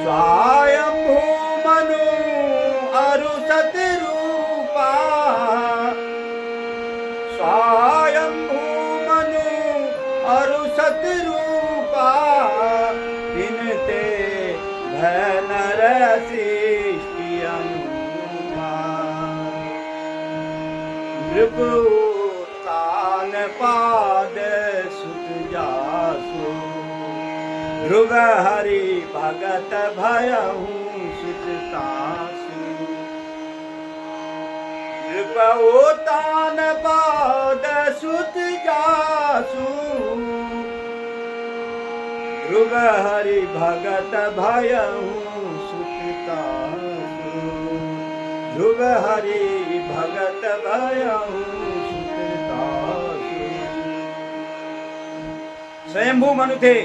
स्वयंभू मनु अरु सतरूपा, स्वयंभू मनु अरु सतरूपा, तिनते भय नर सृष्टि अनुपमा। नृपुतान पाद सुत जासु, ध्रुव हरि भगत भयहु सुततासु। नृपोतान पाद सुत जासु, ध्रुव हरि भगत भयहु सुततासु। ध्रुव हरि भगत भयहु सुततासु। स्वयंभू मनु थे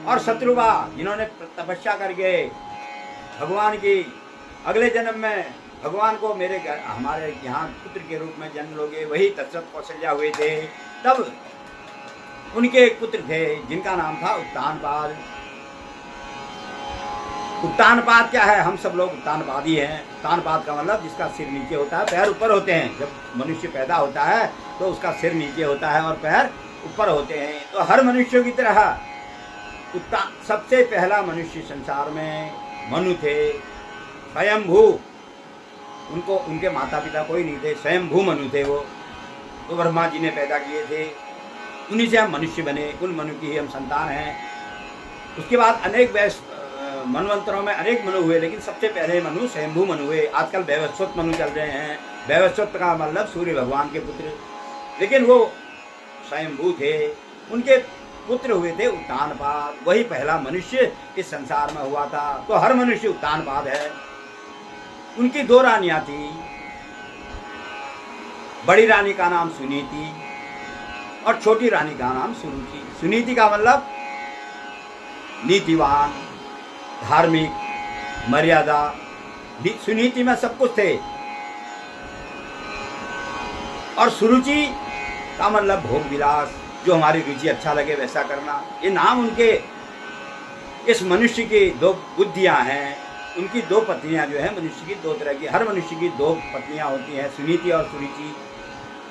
और शत्रुवा, जिन्होंने तपस्या करके भगवान की अगले जन्म में भगवान को मेरे घर हमारे यहाँ पुत्र के रूप में जन्म लोगे, वही दशरथ कौशल्या हुए थे। तब उनके एक पुत्र थे जिनका नाम था उत्तानपाद। उत्तानपाद क्या है? हम सब लोग उत्तानपादी हैं। उत्तानपाद का मतलब जिसका सिर नीचे होता है, पैर ऊपर होते हैं। जब मनुष्य पैदा होता है तो उसका सिर नीचे होता है और पैर ऊपर होते हैं। तो हर मनुष्य की तरह सबसे पहला मनुष्य संसार में मनु थे, स्वयंभू। उनको उनके माता पिता कोई नहीं थे, स्वयंभू मनु थे वो। तो ब्रह्मा जी ने पैदा किए थे, उन्हीं से हम मनुष्य बने, उन मनु की ही हम संतान हैं। उसके बाद अनेक मनवंतरों में अनेक मनु हुए, लेकिन सबसे पहले मनु स्वयंभू मनु हुए। आजकल वैवस्वत मनु चल रहे हैं। वैवस्वत का मतलब सूर्य भगवान के पुत्र, लेकिन वो स्वयंभू थे। उनके पुत्र हुए थे उत्तानपाद। वही पहला मनुष्य इस संसार में हुआ था। तो हर मनुष्य उत्तानपाद है। उनकी दो रानियां थी। बड़ी रानी का नाम सुनीति और छोटी रानी का नाम सुरुचि। सुनीति का मतलब नीतिवान, धार्मिक, मर्यादा। सुनीति में सब कुछ थे। और सुरुचि का मतलब भोग विलास, जो हमारी रुचि अच्छा लगे वैसा करना। ये नाम उनके इस मनुष्य की दो बुद्धियां हैं। उनकी दो पत्नियां जो है मनुष्य की दो तरह की, हर मनुष्य की दो पत्नियां होती हैं, सुनीति और सुरुचि।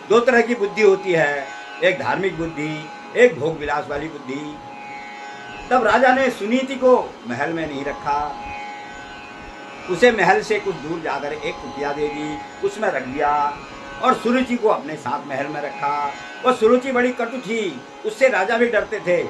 दो तरह की बुद्धि होती है, एक धार्मिक बुद्धि, एक भोग विलास वाली बुद्धि। तब राजा ने सुनीति को महल में नहीं रखा, उसे महल से कुछ दूर जाकर एक कुटिया दे दी, उसमें रख दिया। और सुरुचि को अपने साथ महल में रखा। वह सुरुचि बड़ी कटु थी, उससे राजा भी डरते थे।